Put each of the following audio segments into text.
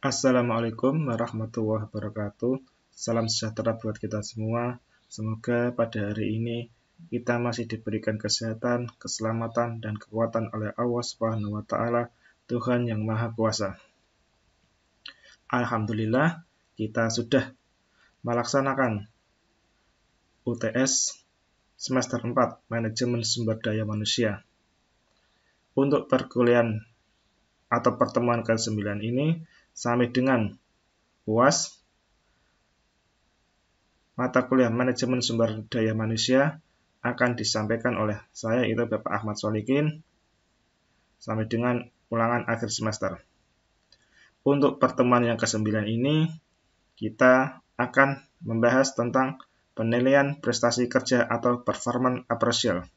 Assalamualaikum warahmatullahi wabarakatuh. Salam sejahtera buat kita semua. Semoga pada hari ini kita masih diberikan kesehatan, keselamatan, dan kekuatan oleh Allah Subhanahu wa Ta'ala, Tuhan yang Maha Kuasa. Alhamdulillah, kita sudah melaksanakan UTS semester 4 Manajemen Sumber Daya Manusia. Untuk perkuliahan atau pertemuan ke-9 ini sampai dengan UAS mata kuliah Manajemen Sumber Daya Manusia akan disampaikan oleh saya, yaitu Bapak Ahmad Solikin, sampai dengan ulangan akhir semester. Untuk pertemuan yang ke-9 ini, kita akan membahas tentang penilaian prestasi kerja atau performance appraisal.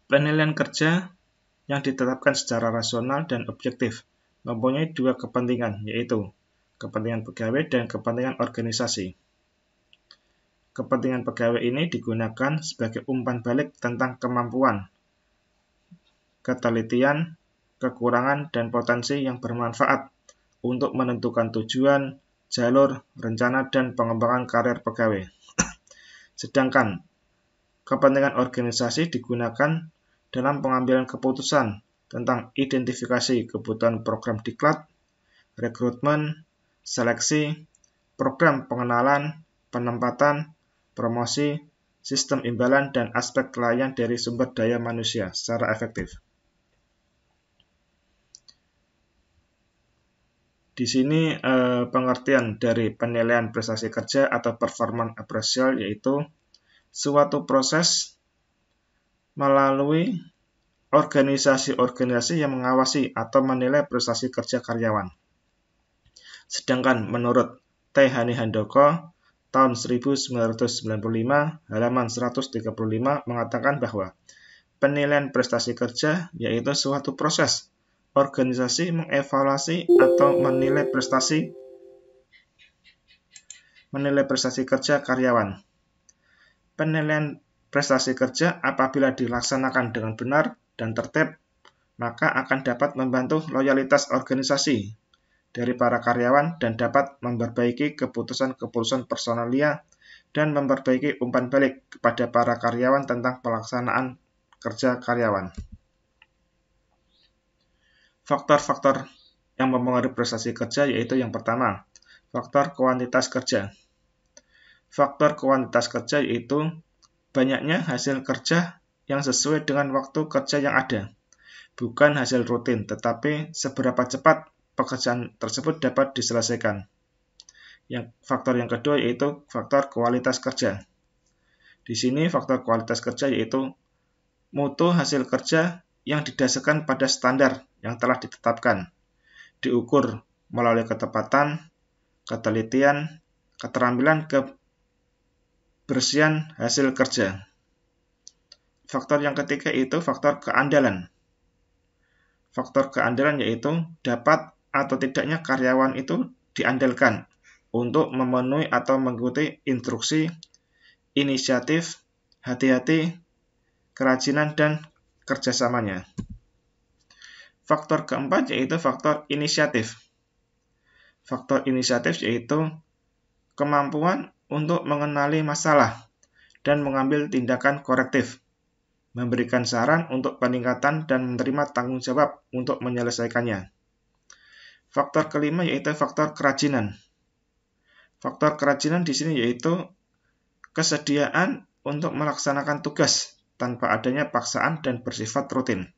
Penilaian kerja yang ditetapkan secara rasional dan objektif mempunyai dua kepentingan, yaitu kepentingan pegawai dan kepentingan organisasi. Kepentingan pegawai ini digunakan sebagai umpan balik tentang kemampuan, ketelitian, kekurangan, dan potensi yang bermanfaat untuk menentukan tujuan, jalur, rencana, dan pengembangan karir pegawai. Sedangkan kepentingan organisasi digunakan dalam pengambilan keputusan tentang identifikasi kebutuhan program diklat, rekrutmen, seleksi, program pengenalan, penempatan, promosi, sistem imbalan, dan aspek layan dari sumber daya manusia secara efektif. Di sini pengertian dari penilaian prestasi kerja atau performance appraisal yaitu suatu proses melalui organisasi-organisasi yang mengawasi atau menilai prestasi kerja karyawan. Sedangkan menurut T. Hani Handoko tahun 1995 halaman 135 mengatakan bahwa penilaian prestasi kerja yaitu suatu proses organisasi mengevaluasi atau menilai prestasi kerja karyawan. Penilaian prestasi kerja apabila dilaksanakan dengan benar dan tertib, maka akan dapat membantu loyalitas organisasi dari para karyawan dan dapat memperbaiki keputusan-keputusan personalia dan memperbaiki umpan balik kepada para karyawan tentang pelaksanaan kerja karyawan. Faktor-faktor yang mempengaruhi prestasi kerja yaitu yang pertama, faktor kuantitas kerja. Faktor kuantitas kerja yaitu banyaknya hasil kerja yang sesuai dengan waktu kerja yang ada, bukan hasil rutin, tetapi seberapa cepat pekerjaan tersebut dapat diselesaikan. Faktor yang kedua yaitu faktor kualitas kerja. Di sini faktor kualitas kerja yaitu mutu hasil kerja yang didasarkan pada standar yang telah ditetapkan, diukur melalui ketepatan, ketelitian, keterampilan, kebersihan hasil kerja. Faktor yang ketiga yaitu faktor keandalan. Faktor keandalan yaitu dapat atau tidaknya karyawan itu diandalkan untuk memenuhi atau mengikuti instruksi, inisiatif, hati-hati, kerajinan, dan kerjasamanya. Faktor keempat yaitu faktor inisiatif. Faktor inisiatif yaitu kemampuan untuk mengenali masalah dan mengambil tindakan korektif, memberikan saran untuk peningkatan dan menerima tanggung jawab untuk menyelesaikannya. Faktor kelima yaitu faktor kerajinan. Faktor kerajinan di sini yaitu kesediaan untuk melaksanakan tugas tanpa adanya paksaan dan bersifat rutin.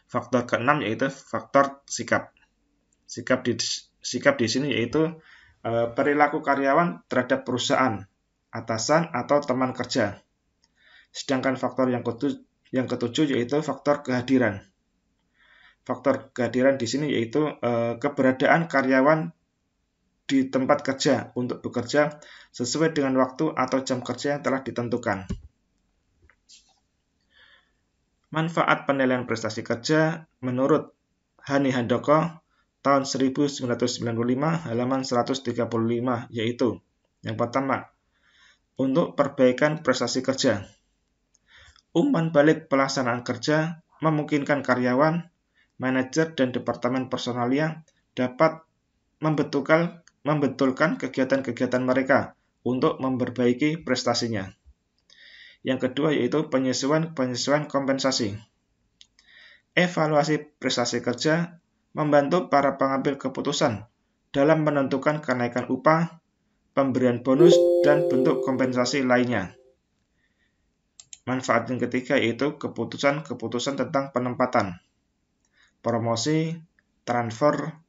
Faktor keenam yaitu faktor sikap. Sikap di sini yaitu perilaku karyawan terhadap perusahaan, atasan atau teman kerja. Sedangkan faktor yang ketujuh yaitu faktor kehadiran. Faktor kehadiran di sini yaitu keberadaan karyawan di tempat kerja untuk bekerja sesuai dengan waktu atau jam kerja yang telah ditentukan. Manfaat penilaian prestasi kerja menurut Hani Handoko tahun 1995 halaman 135 yaitu yang pertama, untuk perbaikan prestasi kerja. Umpan balik pelaksanaan kerja memungkinkan karyawan, manajer, dan departemen personalia dapat membetulkan kegiatan-kegiatan mereka untuk memperbaiki prestasinya. Yang kedua yaitu penyesuaian kompensasi. Evaluasi prestasi kerja membantu para pengambil keputusan dalam menentukan kenaikan upah, pemberian bonus, dan bentuk kompensasi lainnya. Manfaat yang ketiga yaitu keputusan-keputusan tentang penempatan, promosi, transfer,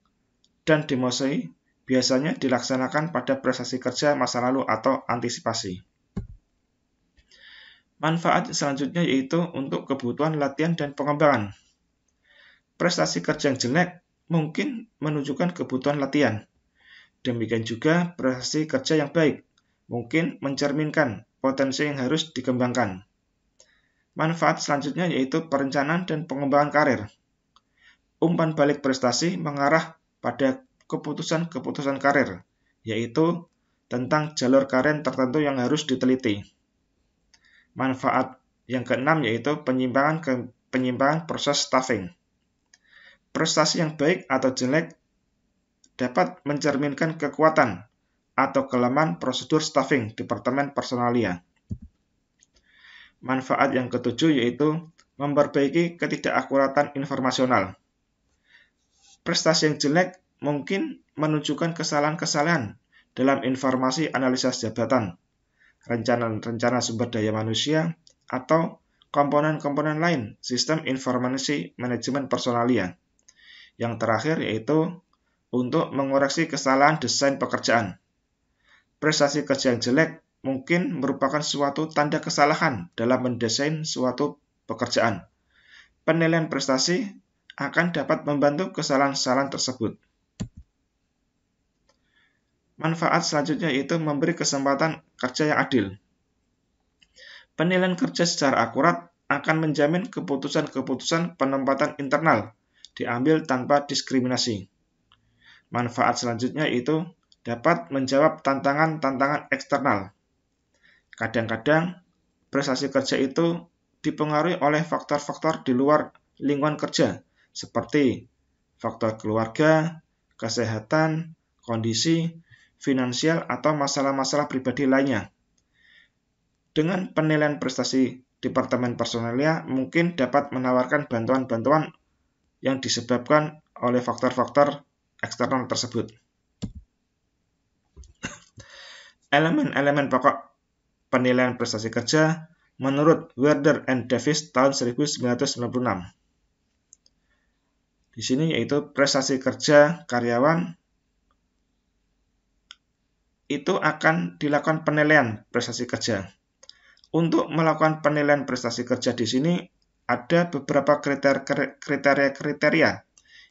dan demosi biasanya dilaksanakan pada prestasi kerja masa lalu atau antisipasi. Manfaat selanjutnya yaitu untuk kebutuhan latihan dan pengembangan. Prestasi kerja yang jelek mungkin menunjukkan kebutuhan latihan. Demikian juga prestasi kerja yang baik mungkin mencerminkan potensi yang harus dikembangkan. Manfaat selanjutnya yaitu perencanaan dan pengembangan karir. Umpan balik prestasi mengarah pada keputusan-keputusan karir, yaitu tentang jalur karir tertentu yang harus diteliti. Manfaat yang keenam yaitu penyimpangan proses staffing. Prestasi yang baik atau jelek dapat mencerminkan kekuatan atau kelemahan prosedur staffing departemen personalia. Manfaat yang ketujuh yaitu memperbaiki ketidakakuratan informasional. Prestasi yang jelek mungkin menunjukkan kesalahan-kesalahan dalam informasi analisis jabatan, rencana sumber daya manusia, atau komponen-komponen lain sistem informasi manajemen personalia. Yang terakhir yaitu untuk mengoreksi kesalahan desain pekerjaan. Prestasi kerja yang jelek mungkin merupakan suatu tanda kesalahan dalam mendesain suatu pekerjaan. Penilaian prestasi akan dapat membantu kesalahan-kesalahan tersebut. Manfaat selanjutnya yaitu memberi kesempatan kerja yang adil. Penilaian kerja secara akurat akan menjamin keputusan-keputusan penempatan internal diambil tanpa diskriminasi. Manfaat selanjutnya yaitu dapat menjawab tantangan-tantangan eksternal. Kadang-kadang prestasi kerja itu dipengaruhi oleh faktor-faktor di luar lingkungan kerja, seperti faktor keluarga, kesehatan, kondisi, finansial, atau masalah-masalah pribadi lainnya. Dengan penilaian prestasi departemen personalia mungkin dapat menawarkan bantuan-bantuan yang disebabkan oleh faktor-faktor eksternal tersebut. Elemen-elemen pokok penilaian prestasi kerja menurut Werder and Davis tahun 1996. Di sini yaitu prestasi kerja karyawan itu akan dilakukan penilaian prestasi kerja. Untuk melakukan penilaian prestasi kerja di sini ada beberapa kriteria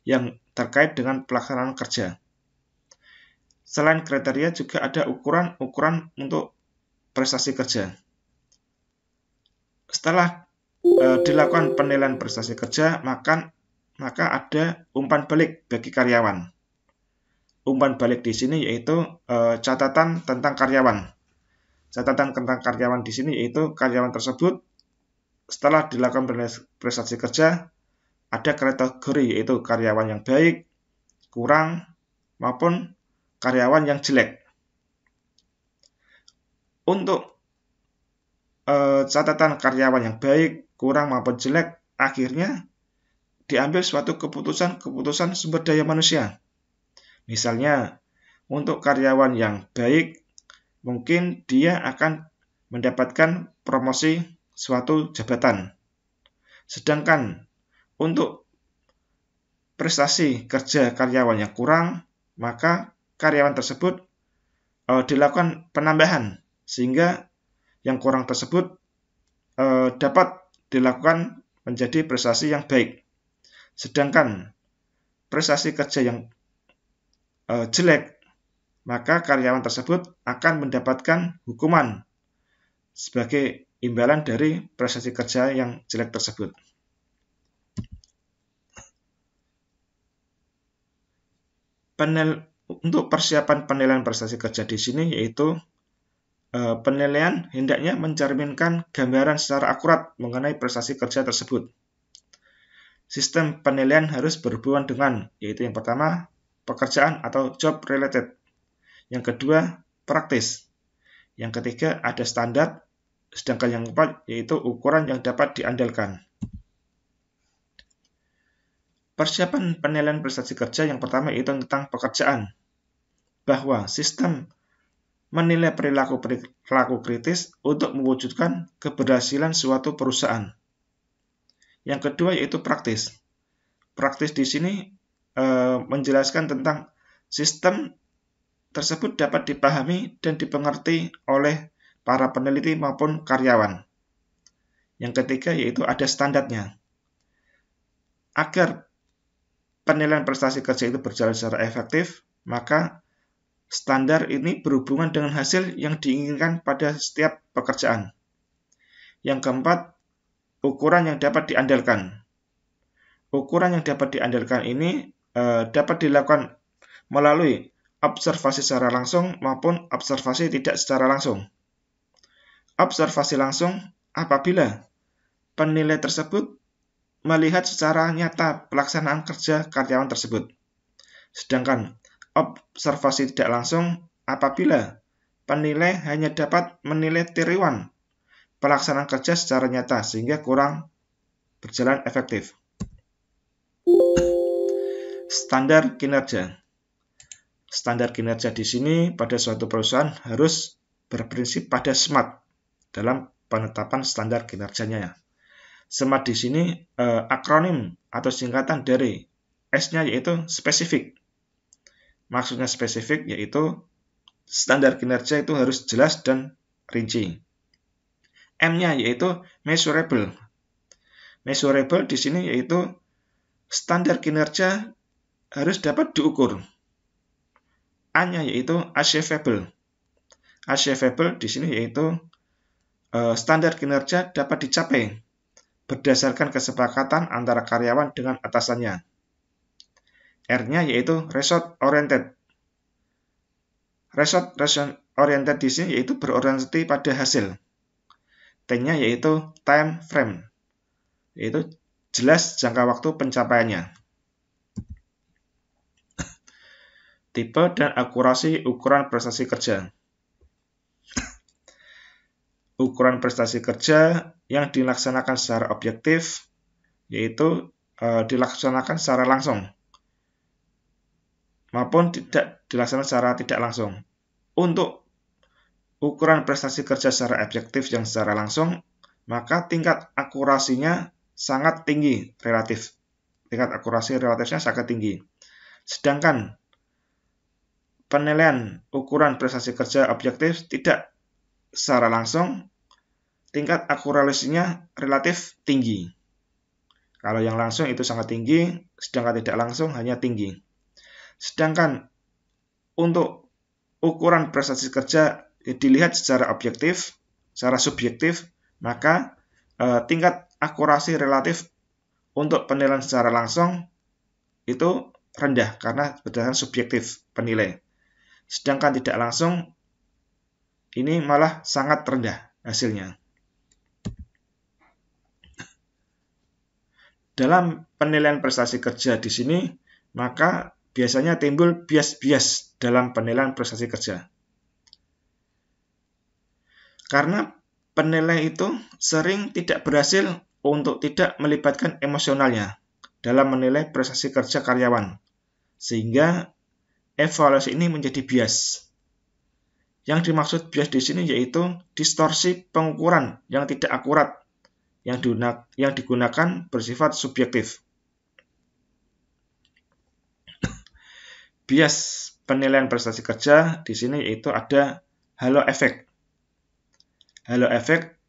yang terkait dengan pelaksanaan kerja. Selain kriteria juga ada ukuran-ukuran untuk prestasi kerja. Setelah dilakukan penilaian prestasi kerja, maka ada umpan balik bagi karyawan. Umpan balik di sini yaitu catatan tentang karyawan. Catatan tentang karyawan di sini yaitu karyawan tersebut setelah dilakukan prestasi kerja, ada kategori yaitu karyawan yang baik, kurang, maupun karyawan yang jelek. Untuk catatan karyawan yang baik, kurang, maupun jelek, akhirnya diambil suatu keputusan sumber daya manusia. Misalnya, untuk karyawan yang baik, mungkin dia akan mendapatkan promosi suatu jabatan. Sedangkan untuk prestasi kerja karyawan yang kurang, maka karyawan tersebut dilakukan penambahan sehingga yang kurang tersebut dapat dilakukan menjadi prestasi yang baik. Sedangkan prestasi kerja yang jelek, maka karyawan tersebut akan mendapatkan hukuman sebagai imbalan dari prestasi kerja yang jelek tersebut. Untuk persiapan penilaian prestasi kerja di sini yaitu penilaian hendaknya mencerminkan gambaran secara akurat mengenai prestasi kerja tersebut. Sistem penilaian harus berhubungan dengan, yaitu yang pertama, pekerjaan atau job related. Yang kedua, praktis. Yang ketiga, ada standar. Sedangkan yang keempat, yaitu ukuran yang dapat diandalkan. Persiapan penilaian prestasi kerja yang pertama yaitu tentang pekerjaan. Bahwa sistem menilai perilaku kritis untuk mewujudkan keberhasilan suatu perusahaan. Yang kedua yaitu praktis. Praktis di sini menjelaskan tentang sistem tersebut dapat dipahami dan dipengerti oleh para peneliti maupun karyawan. Yang ketiga yaitu ada standarnya. Agar penilaian prestasi kerja itu berjalan secara efektif, maka standar ini berhubungan dengan hasil yang diinginkan pada setiap pekerjaan. Yang keempat, ukuran yang dapat diandalkan. Ukuran yang dapat diandalkan ini dapat dilakukan melalui observasi secara langsung maupun observasi tidak secara langsung. Observasi langsung apabila penilai tersebut melihat secara nyata pelaksanaan kerja karyawan tersebut. Sedangkan observasi tidak langsung apabila penilai hanya dapat menilai tiruan pelaksanaan kerja secara nyata sehingga kurang berjalan efektif. Standar kinerja. Standar kinerja di sini pada suatu perusahaan harus berprinsip pada SMART dalam penetapan standar kinerjanya. SMART di sini akronim atau singkatan dari S-nya yaitu spesifik. Maksudnya spesifik yaitu standar kinerja itu harus jelas dan rinci. M-nya yaitu measurable. Measurable di sini yaitu standar kinerja harus dapat diukur. A-nya yaitu achievable. Achievable di sini yaitu standar kinerja dapat dicapai berdasarkan kesepakatan antara karyawan dengan atasannya. R-nya yaitu result oriented. Result oriented di sini yaitu berorientasi pada hasil. T-nya yaitu time frame, yaitu jelas jangka waktu pencapaiannya. Tipe dan akurasi ukuran prestasi kerja. Ukuran prestasi kerja yang dilaksanakan secara objektif yaitu dilaksanakan secara langsung maupun tidak dilaksanakan secara tidak langsung. Untuk ukuran prestasi kerja secara objektif yang secara langsung, maka tingkat akurasinya sangat tinggi relatif. Tingkat akurasi relatifnya sangat tinggi. Sedangkan penilaian ukuran prestasi kerja objektif tidak secara langsung, tingkat akurasinya relatif tinggi. Kalau yang langsung itu sangat tinggi, sedangkan tidak langsung hanya tinggi. Sedangkan untuk ukuran prestasi kerja dilihat secara objektif, secara subjektif, maka tingkat akurasi relatif untuk penilaian secara langsung itu rendah karena berdasarkan subjektif penilai. Sedangkan tidak langsung ini malah sangat rendah hasilnya. Dalam penilaian prestasi kerja di sini, maka biasanya timbul bias-bias dalam penilaian prestasi kerja. Karena penilai itu sering tidak berhasil untuk tidak melibatkan emosionalnya dalam menilai prestasi kerja karyawan, sehingga evaluasi ini menjadi bias. Yang dimaksud bias di sini yaitu distorsi pengukuran yang tidak akurat yang digunakan bersifat subjektif. Bias penilaian prestasi kerja di sini yaitu ada halo effect. Halo effect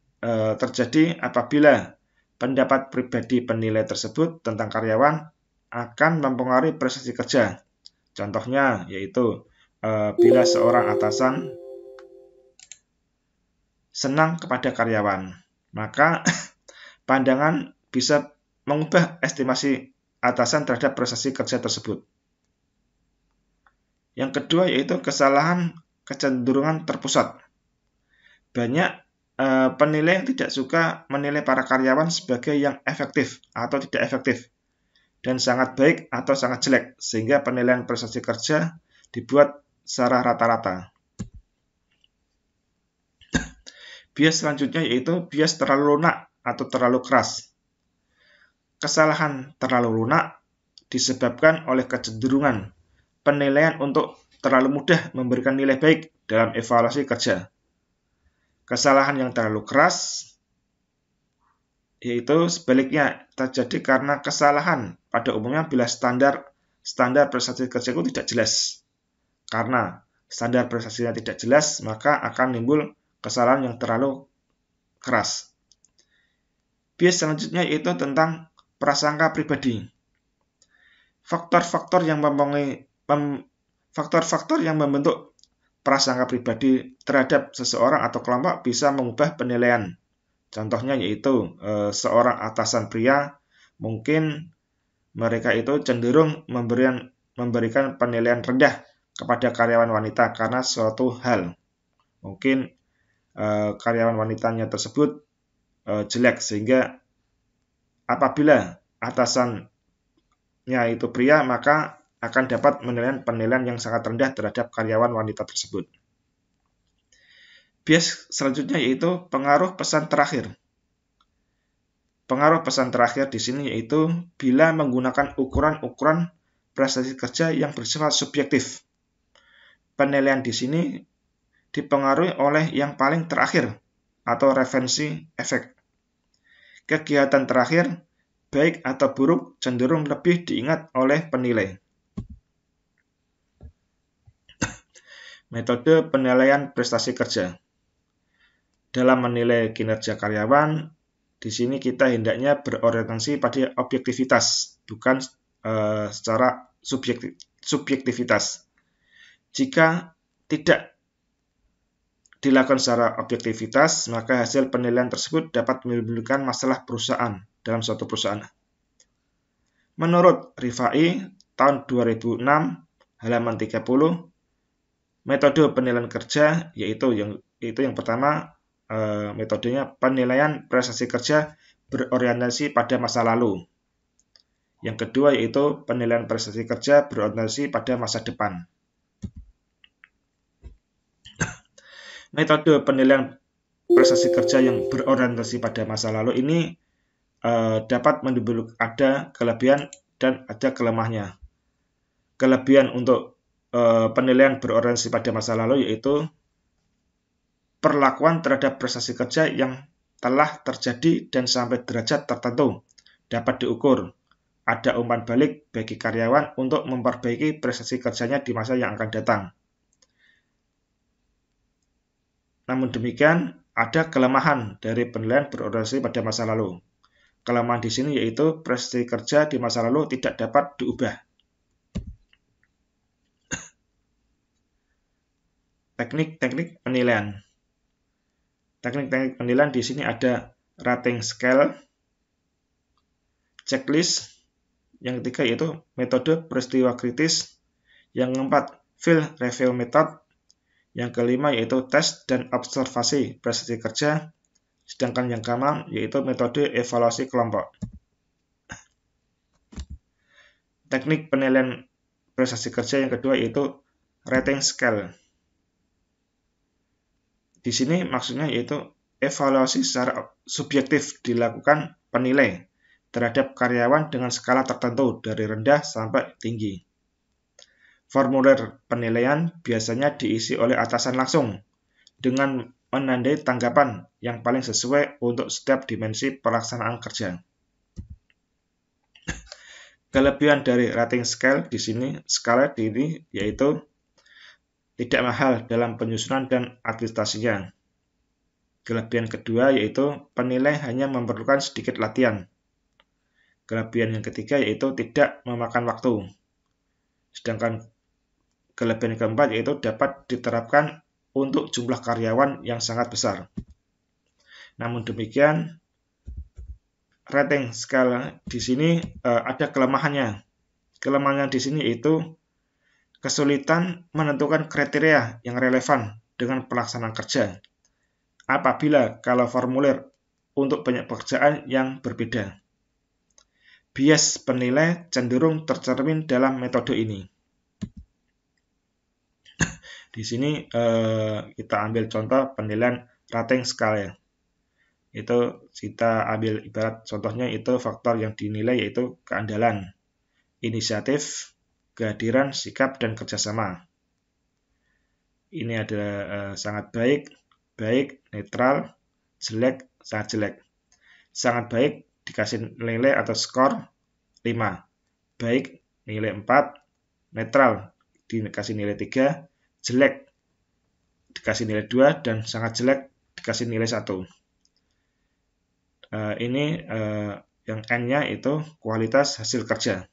terjadi apabila pendapat pribadi penilai tersebut tentang karyawan akan mempengaruhi prestasi kerja. Contohnya yaitu bila seorang atasan senang kepada karyawan, maka pandangan bisa mengubah estimasi atasan terhadap prestasi kerja tersebut. Yang kedua yaitu kesalahan kecenderungan terpusat. banyak penilai yang tidak suka menilai para karyawan sebagai yang efektif atau tidak efektif, dan sangat baik atau sangat jelek, sehingga penilaian prestasi kerja dibuat secara rata-rata. Bias selanjutnya yaitu bias terlalu lunak atau terlalu keras. Kesalahan terlalu lunak disebabkan oleh kecenderungan penilaian untuk terlalu mudah memberikan nilai baik dalam evaluasi kerja. Kesalahan yang terlalu keras yaitu sebaliknya terjadi karena kesalahan pada umumnya bila standar prestasi kerja itu tidak jelas. Karena standar prestasinya tidak jelas, maka akan timbul kesalahan yang terlalu keras. Bias selanjutnya yaitu tentang prasangka pribadi. Faktor-faktor yang membentuk prasangka pribadi terhadap seseorang atau kelompok bisa mengubah penilaian. Contohnya yaitu seorang atasan pria, mungkin mereka itu cenderung memberikan penilaian rendah kepada karyawan wanita karena suatu hal. Mungkin karyawan wanitanya tersebut jelek, sehingga apabila atasannya itu pria, maka akan dapat menilai penilaian yang sangat rendah terhadap karyawan wanita tersebut. Bias selanjutnya yaitu pengaruh pesan terakhir. Pengaruh pesan terakhir di sini yaitu bila menggunakan ukuran-ukuran prestasi kerja yang bersifat subjektif. Penilaian di sini dipengaruhi oleh yang paling terakhir atau referensi efek. Kegiatan terakhir, baik atau buruk, cenderung lebih diingat oleh penilai. Metode penilaian prestasi kerja. Dalam menilai kinerja karyawan, di sini kita hendaknya berorientasi pada objektivitas, bukan secara subjektivitas. Jika tidak dilakukan secara objektivitas, maka hasil penilaian tersebut dapat menimbulkan masalah perusahaan dalam suatu perusahaan. Menurut Rifai, tahun 2006, halaman 30, metode penilaian kerja yaitu yang pertama, metodenya penilaian prestasi kerja berorientasi pada masa lalu. Yang kedua yaitu penilaian prestasi kerja berorientasi pada masa depan. Metode penilaian prestasi kerja yang berorientasi pada masa lalu ini dapat menimbulkan ada kelebihan dan ada kelemahannya. Kelebihan untuk penilaian berorientasi pada masa lalu yaitu perlakuan terhadap prestasi kerja yang telah terjadi dan sampai derajat tertentu dapat diukur. Ada umpan balik bagi karyawan untuk memperbaiki prestasi kerjanya di masa yang akan datang. Namun demikian, ada kelemahan dari penilaian berorientasi pada masa lalu. Kelemahan di sini yaitu prestasi kerja di masa lalu tidak dapat diubah. Teknik-teknik penilaian. Teknik-teknik penilaian di sini ada rating scale, checklist, yang ketiga yaitu metode peristiwa kritis, yang keempat field review method, yang kelima yaitu tes dan observasi prestasi kerja, sedangkan yang keenam yaitu metode evaluasi kelompok. Teknik penilaian prestasi kerja yang kedua yaitu rating scale. Di sini maksudnya yaitu evaluasi secara subjektif dilakukan penilai terhadap karyawan dengan skala tertentu dari rendah sampai tinggi. Formulir penilaian biasanya diisi oleh atasan langsung dengan menandai tanggapan yang paling sesuai untuk setiap dimensi pelaksanaan kerja. Kelebihan dari rating scale di sini, skala ini yaitu tidak mahal dalam penyusunan dan administrasinya. Kelebihan kedua yaitu penilai hanya memerlukan sedikit latihan. Kelebihan yang ketiga yaitu tidak memakan waktu. Sedangkan kelebihan keempat yaitu dapat diterapkan untuk jumlah karyawan yang sangat besar. Namun demikian, rating scale di sini ada kelemahannya. Kelemahannya di sini yaitu kesulitan menentukan kriteria yang relevan dengan pelaksanaan kerja. apabila kalau formulir untuk banyak pekerjaan yang berbeda. Bias penilai cenderung tercermin dalam metode ini. Di sini kita ambil contoh penilaian rating skala ya. Itu kita ambil ibarat contohnya itu faktor yang dinilai yaitu keandalan, inisiatif, kehadiran, sikap, dan kerjasama. Ini ada sangat baik, netral, jelek, sangat jelek. Sangat baik dikasih nilai atau skor 5. Baik nilai 4, netral dikasih nilai 3, jelek dikasih nilai 2, dan sangat jelek dikasih nilai 1. Ini yang N-nya itu kualitas hasil kerja.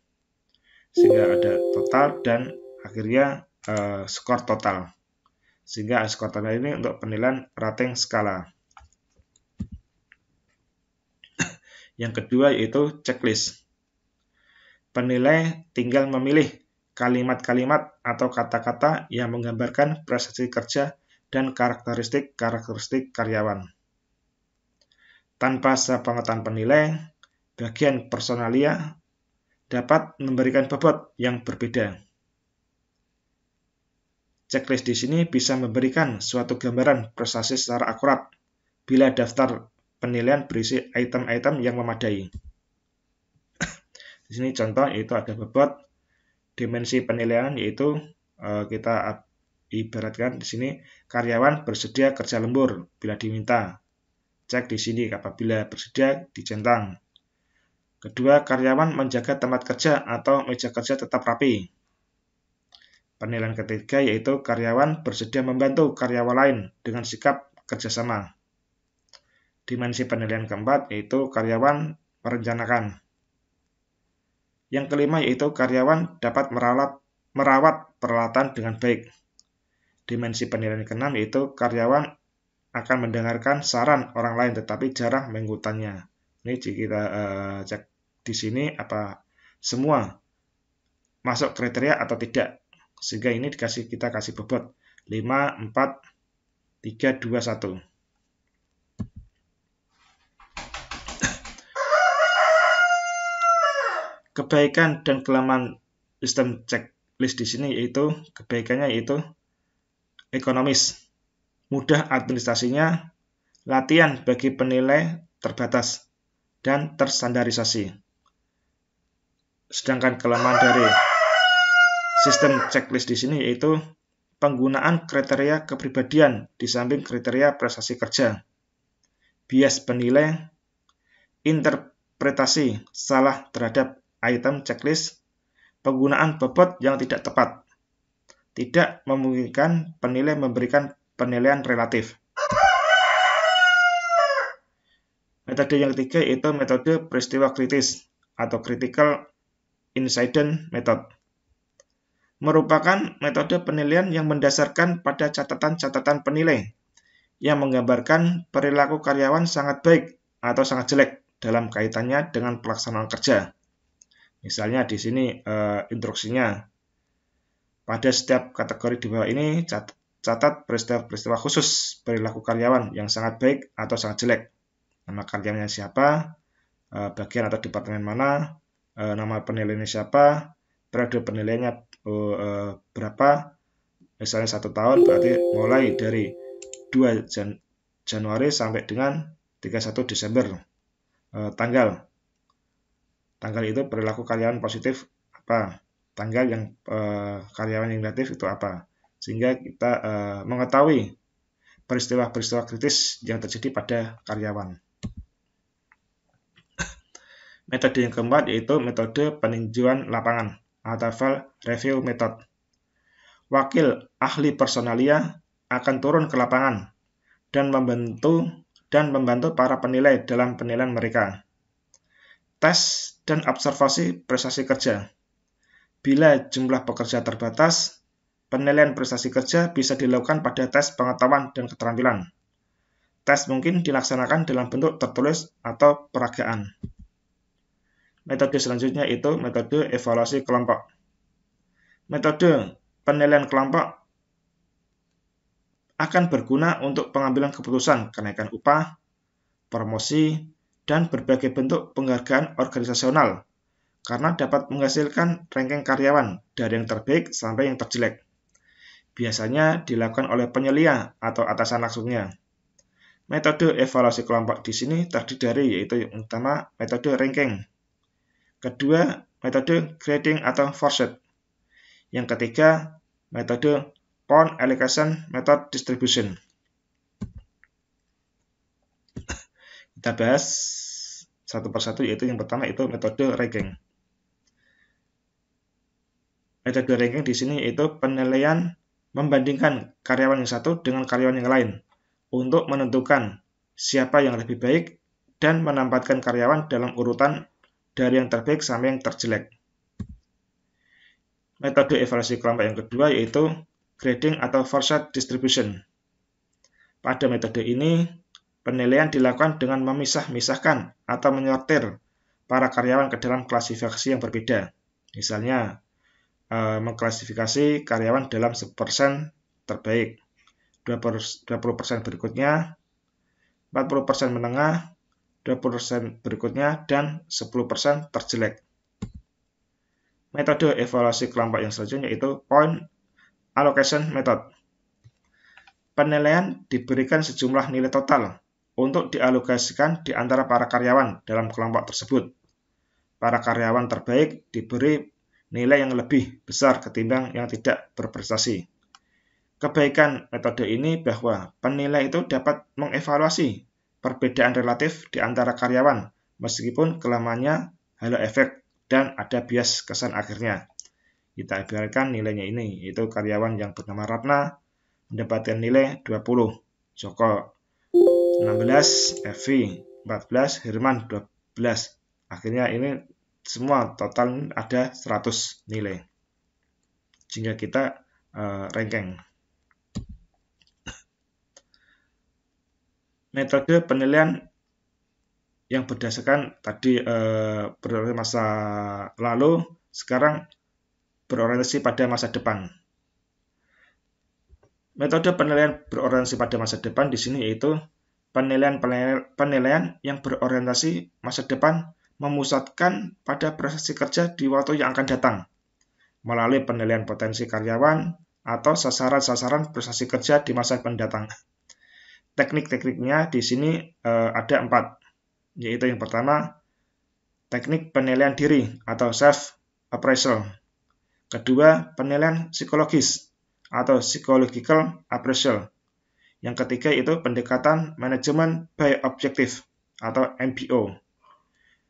Sehingga ada total dan akhirnya skor total. Sehingga skor total ini untuk penilaian rating skala. Yang kedua yaitu checklist. Penilai tinggal memilih kalimat-kalimat atau kata-kata yang menggambarkan prestasi kerja dan karakteristik karyawan. Tanpa sepengetahuan penilai, bagian personalia dapat memberikan bobot yang berbeda. Checklist di sini bisa memberikan suatu gambaran prestasi secara akurat bila daftar penilaian berisi item-item yang memadai. Di sini contoh yaitu ada bobot, dimensi penilaian yaitu kita ibaratkan di sini karyawan bersedia kerja lembur bila diminta. Cek di sini apabila bersedia dicentang. Kedua, karyawan menjaga tempat kerja atau meja kerja tetap rapi. Penilaian ketiga yaitu karyawan bersedia membantu karyawan lain dengan sikap kerjasama. Dimensi penilaian keempat yaitu karyawan merencanakan. Yang kelima yaitu karyawan dapat merawat peralatan dengan baik. Dimensi penilaian keenam yaitu karyawan akan mendengarkan saran orang lain tetapi jarang mengikutinya. Ini jika kita cek di sini apa semua masuk kriteria atau tidak. Sehingga ini kita kasih bobot 5, 4, 3, 2, 1. Kebaikan dan kelemahan sistem checklist di sini yaitu kebaikannya yaitu ekonomis, mudah administrasinya, latihan bagi penilai terbatas, dan terstandarisasi. Sedangkan kelemahan dari sistem checklist di sini yaitu penggunaan kriteria kepribadian di samping kriteria prestasi kerja, bias penilai, interpretasi salah terhadap item checklist, penggunaan bobot yang tidak tepat, tidak memungkinkan penilai memberikan penilaian relatif. Metode yang ketiga yaitu metode peristiwa kritis atau critical incident method. Merupakan metode penilaian yang mendasarkan pada catatan-catatan penilai yang menggambarkan perilaku karyawan sangat baik atau sangat jelek dalam kaitannya dengan pelaksanaan kerja. Misalnya di sini instruksinya. Pada setiap kategori di bawah ini catat peristiwa-peristiwa khusus perilaku karyawan yang sangat baik atau sangat jelek. Nama karyawannya siapa, bagian atau departemen mana, nama penilainya siapa, periode penilaiannya berapa, misalnya 1 tahun berarti mulai dari 2 Januari sampai dengan 31 Desember. Tanggal itu perilaku karyawan positif apa, tanggal yang karyawan yang negatif itu apa, sehingga kita mengetahui peristiwa-peristiwa kritis yang terjadi pada karyawan. Metode yang keempat yaitu metode peninjauan lapangan atau field review method. Wakil ahli personalia akan turun ke lapangan dan membantu para penilai dalam penilaian mereka. Tes dan observasi prestasi kerja. Bila jumlah pekerja terbatas, penilaian prestasi kerja bisa dilakukan pada tes pengetahuan dan keterampilan. Tes mungkin dilaksanakan dalam bentuk tertulis atau peragaan. Metode selanjutnya itu metode evaluasi kelompok. Metode penilaian kelompok akan berguna untuk pengambilan keputusan kenaikan upah, promosi, dan berbagai bentuk penghargaan organisasional karena dapat menghasilkan ranking karyawan dari yang terbaik sampai yang terjelek. Biasanya dilakukan oleh penyelia atau atasan langsungnya. Metode evaluasi kelompok di sini terdiri dari yaitu yang pertama metode ranking, kedua metode grading atau Forsyth, yang ketiga metode Pound Allocation Method Distribution. Kita bahas satu persatu, yaitu yang pertama itu metode ranking. Metode ranking di sini yaitu penilaian membandingkan karyawan yang satu dengan karyawan yang lain untuk menentukan siapa yang lebih baik dan menempatkan karyawan dalam urutan dari yang terbaik sampai yang terjelek. Metode evaluasi kelompok yang kedua yaitu grading atau Forsyth Distribution. Pada metode ini, penilaian dilakukan dengan memisah-misahkan atau menyortir para karyawan ke dalam klasifikasi yang berbeda. Misalnya, mengklasifikasi karyawan dalam 10% terbaik, 20% berikutnya, 40% menengah, 20% berikutnya, dan 10% terjelek. Metode evaluasi kelompok yang selanjutnya yaitu Point Allocation Method. Penilaian diberikan sejumlah nilai total untuk dialokasikan di antara para karyawan dalam kelompok tersebut. Para karyawan terbaik diberi nilai yang lebih besar ketimbang yang tidak berprestasi. Kebaikan metode ini bahwa penilai itu dapat mengevaluasi perbedaan relatif di antara karyawan meskipun kelemahannya halo efek dan ada bias kesan akhirnya. Kita ibaratkan nilainya ini, yaitu karyawan yang bernama Ratna mendapatkan nilai 20, Joko 16, Evi 14, Herman 12. Akhirnya ini semua total ada 100 nilai. Sehingga kita ranking. Metode penilaian yang berdasarkan tadi berorientasi masa lalu, sekarang berorientasi pada masa depan. Metode penilaian berorientasi pada masa depan di sini yaitu penilaian yang berorientasi masa depan memusatkan pada prestasi kerja di waktu yang akan datang melalui penilaian potensi karyawan atau sasaran-sasaran prestasi kerja di masa mendatang. Teknik-tekniknya di sini ada 4, yaitu yang pertama teknik penilaian diri atau self-appraisal. Kedua, penilaian psikologis atau psychological appraisal. Yang ketiga itu pendekatan manajemen by objective atau MBO.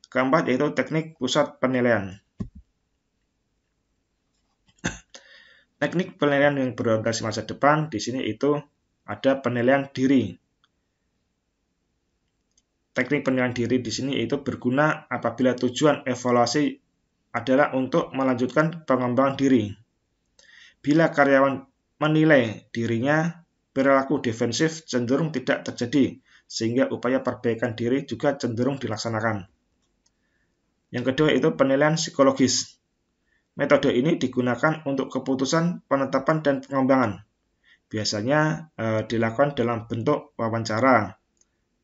Keempat yaitu teknik pusat penilaian. Teknik penilaian yang berorientasi masa depan di sini itu ada penilaian diri. Teknik penilaian diri di sini itu berguna apabila tujuan evaluasi adalah untuk melanjutkan pengembangan diri. Bila karyawan menilai dirinya perilaku defensif cenderung tidak terjadi, sehingga upaya perbaikan diri juga cenderung dilaksanakan. Yang kedua itu penilaian psikologis. Metode ini digunakan untuk keputusan penetapan dan pengembangan. Biasanya dilakukan dalam bentuk wawancara,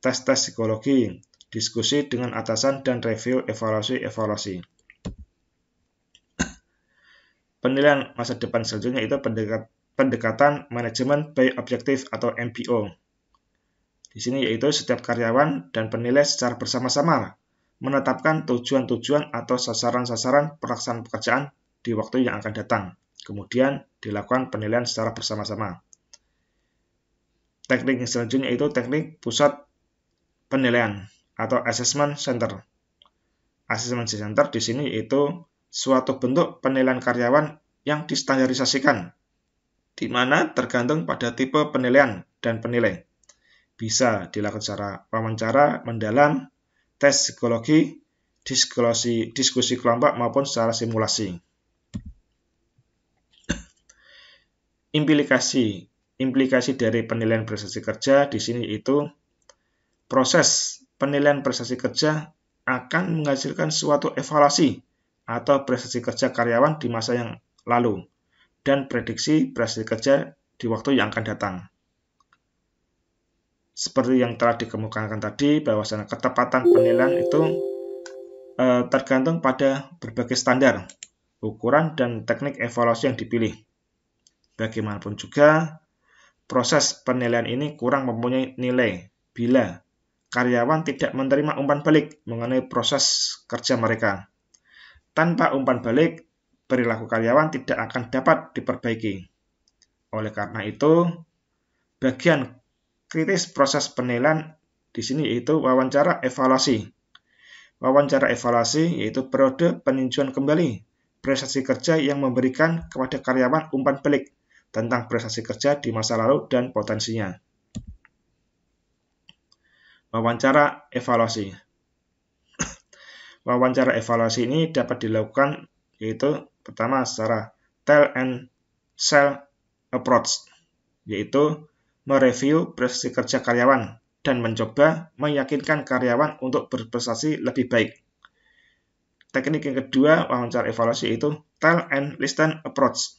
tes-tes psikologi, diskusi dengan atasan, dan review evaluasi. Penilaian masa depan selanjutnya itu pendekatan manajemen by objective atau MBO. Di sini yaitu setiap karyawan dan penilai secara bersama-sama menetapkan tujuan-tujuan atau sasaran-sasaran pelaksanaan pekerjaan di waktu yang akan datang. Kemudian dilakukan penilaian secara bersama-sama. Teknik yang selanjutnya itu teknik pusat penilaian atau assessment center. Assessment center di sini yaitu suatu bentuk penilaian karyawan yang distandarisasikan, di mana tergantung pada tipe penilaian dan penilai. Bisa dilakukan secara wawancara mendalam, tes psikologi, diskusi kelompok maupun secara simulasi. Implikasi dari penilaian prestasi kerja di sini itu proses penilaian prestasi kerja akan menghasilkan suatu evaluasi atau prestasi kerja karyawan di masa yang lalu dan prediksi prestasi kerja di waktu yang akan datang. seperti yang telah dikemukakan tadi, bahwasanya ketepatan penilaian itu tergantung pada berbagai standar, ukuran, dan teknik evaluasi yang dipilih. Bagaimanapun juga, proses penilaian ini kurang mempunyai nilai bila karyawan tidak menerima umpan balik mengenai proses kerja mereka. Tanpa umpan balik, perilaku karyawan tidak akan dapat diperbaiki. Oleh karena itu, bagian kritis proses penilaian di sini yaitu wawancara evaluasi. Wawancara evaluasi yaitu periode peninjauan kembali prestasi kerja yang memberikan kepada karyawan umpan balik tentang prestasi kerja di masa lalu dan potensinya. Wawancara evaluasi. Wawancara evaluasi ini dapat dilakukan yaitu pertama secara tell and sell approach, yaitu mereview prestasi kerja karyawan dan mencoba meyakinkan karyawan untuk berprestasi lebih baik. Teknik yang kedua wawancara evaluasi yaitu tell and listen approach,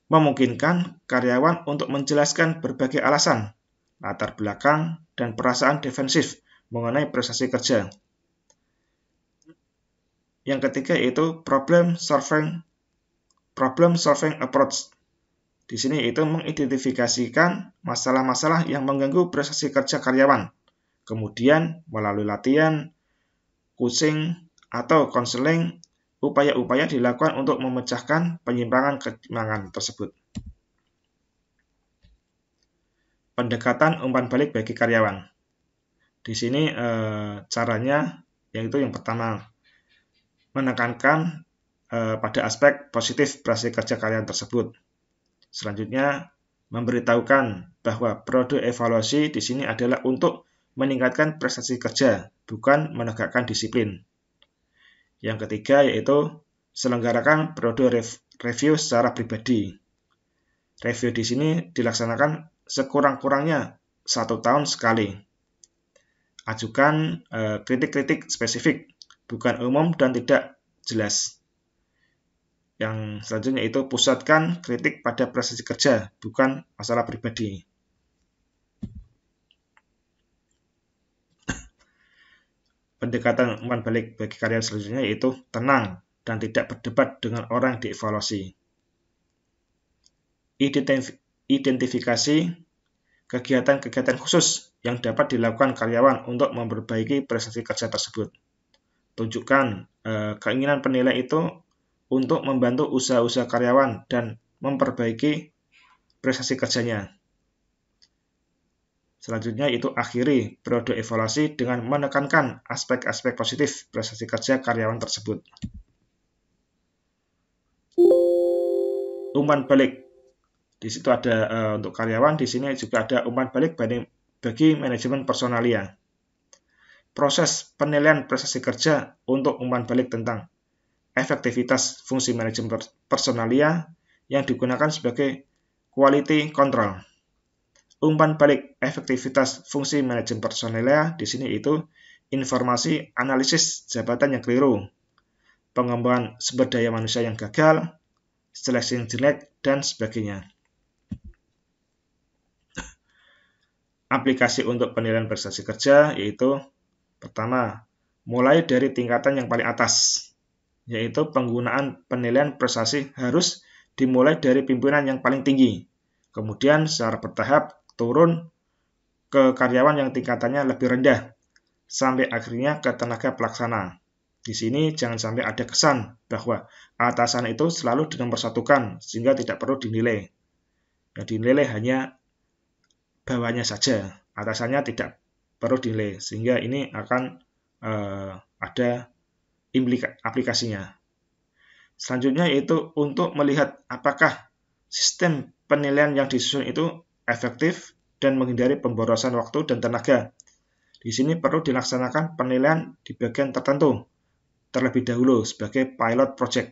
memungkinkan karyawan untuk menjelaskan berbagai alasan, latar belakang, dan perasaan defensif mengenai prestasi kerja. Yang ketiga yaitu problem solving approach. Di sini itu mengidentifikasikan masalah-masalah yang mengganggu prestasi kerja karyawan. Kemudian melalui latihan, coaching, atau konseling, upaya-upaya dilakukan untuk memecahkan penyimpangan tersebut. Pendekatan umpan balik bagi karyawan. Di sini caranya yaitu yang pertama, menekankan pada aspek positif prestasi kerja karyawan tersebut. Selanjutnya, memberitahukan bahwa periode evaluasi di sini adalah untuk meningkatkan prestasi kerja, bukan menegakkan disiplin. Yang ketiga yaitu selenggarakan periode review secara pribadi. Review di sini dilaksanakan sekurang-kurangnya 1 tahun sekali. Ajukan kritik-kritik spesifik, bukan umum dan tidak jelas. Yang selanjutnya itu pusatkan kritik pada prestasi kerja, bukan masalah pribadi. Pendekatan umpan balik bagi karyawan selanjutnya yaitu tenang dan tidak berdebat dengan orang yang dievaluasi. Identifikasi kegiatan-kegiatan khusus yang dapat dilakukan karyawan untuk memperbaiki prestasi kerja tersebut. Tunjukkan keinginan penilai itu untuk membantu usaha-usaha karyawan dan memperbaiki prestasi kerjanya. Selanjutnya itu akhiri periode evaluasi dengan menekankan aspek-aspek positif prestasi kerja karyawan tersebut. Umpan balik. Di situ ada untuk karyawan, di sini juga ada umpan balik bagi manajemen personalia. Proses penilaian prestasi kerja untuk umpan balik tentang efektivitas fungsi manajemen personalia yang digunakan sebagai quality control. Umpan balik efektivitas fungsi manajemen personalia di sini itu informasi analisis jabatan yang keliru, pengembangan sumber daya manusia yang gagal, seleksi yang jelek, dan sebagainya. Aplikasi untuk penilaian prestasi kerja yaitu pertama, mulai dari tingkatan yang paling atas, yaitu penggunaan penilaian prestasi harus dimulai dari pimpinan yang paling tinggi, kemudian secara bertahap turun ke karyawan yang tingkatannya lebih rendah, sampai akhirnya ke tenaga pelaksana. Di sini jangan sampai ada kesan bahwa atasan itu selalu dinomorsatukan sehingga tidak perlu dinilai. Yang dinilai hanya bawahnya saja, atasannya tidak perlu dinilai, sehingga ini akan ada aplikasinya. Selanjutnya yaitu untuk melihat apakah sistem penilaian yang disusun itu efektif dan menghindari pemborosan waktu dan tenaga. Di sini perlu dilaksanakan penilaian di bagian tertentu terlebih dahulu sebagai pilot project.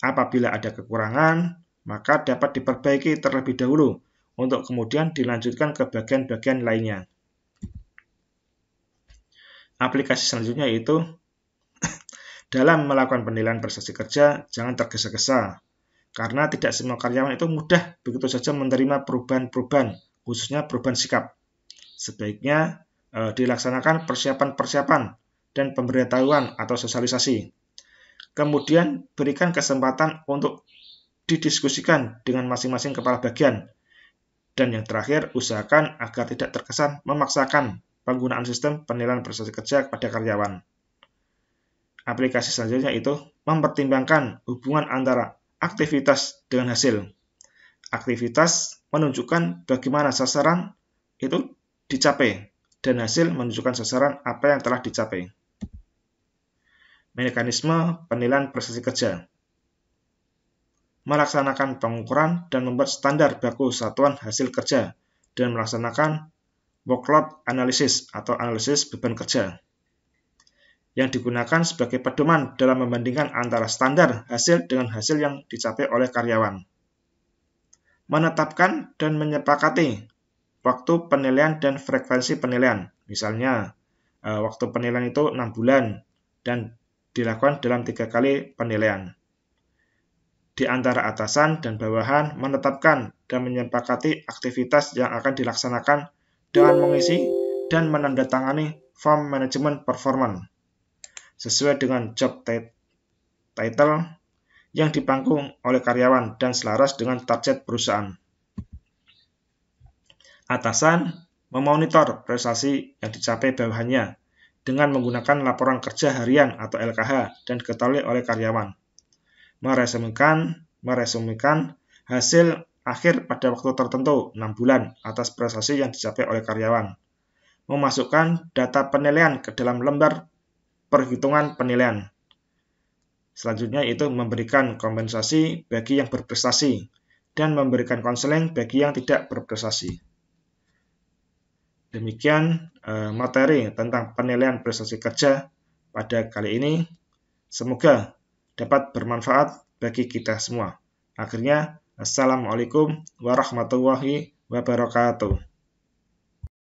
Apabila ada kekurangan, maka dapat diperbaiki terlebih dahulu untuk kemudian dilanjutkan ke bagian-bagian lainnya. Aplikasi selanjutnya yaitu dalam melakukan penilaian prestasi kerja, jangan tergesa-gesa, karena tidak semua karyawan itu mudah begitu saja menerima perubahan-perubahan, khususnya perubahan sikap. sebaiknya dilaksanakan persiapan-persiapan dan pemberitahuan atau sosialisasi. Kemudian berikan kesempatan untuk didiskusikan dengan masing-masing kepala bagian. Dan yang terakhir, usahakan agar tidak terkesan memaksakan penggunaan sistem penilaian prestasi kerja kepada karyawan. Aplikasi selanjutnya itu mempertimbangkan hubungan antara aktivitas dengan hasil. Aktivitas menunjukkan bagaimana sasaran itu dicapai, dan hasil menunjukkan sasaran apa yang telah dicapai. Mekanisme penilaian prestasi kerja. Melaksanakan pengukuran dan membuat standar baku satuan hasil kerja, dan melaksanakan workload analysis atau analisis beban kerja, yang digunakan sebagai pedoman dalam membandingkan antara standar hasil dengan hasil yang dicapai oleh karyawan. Menetapkan dan menyepakati waktu penilaian dan frekuensi penilaian. Misalnya, waktu penilaian itu 6 bulan dan dilakukan dalam 3 kali penilaian. Di antara atasan dan bawahan menetapkan dan menyepakati aktivitas yang akan dilaksanakan dengan mengisi dan menandatangani form manajemen performance sesuai dengan job title yang dipangku oleh karyawan dan selaras dengan target perusahaan. Atasan memonitor prestasi yang dicapai bawahannya dengan menggunakan laporan kerja harian atau LKH dan diketahui oleh karyawan. Meresumikan hasil akhir pada waktu tertentu 6 bulan atas prestasi yang dicapai oleh karyawan. Memasukkan data penilaian ke dalam lembar perhitungan penilaian. Selanjutnya itu memberikan kompensasi bagi yang berprestasi dan memberikan konseling bagi yang tidak berprestasi. Demikian materi tentang penilaian prestasi kerja pada kali ini. Semoga dapat bermanfaat bagi kita semua. Akhirnya, Assalamualaikum warahmatullahi wabarakatuh.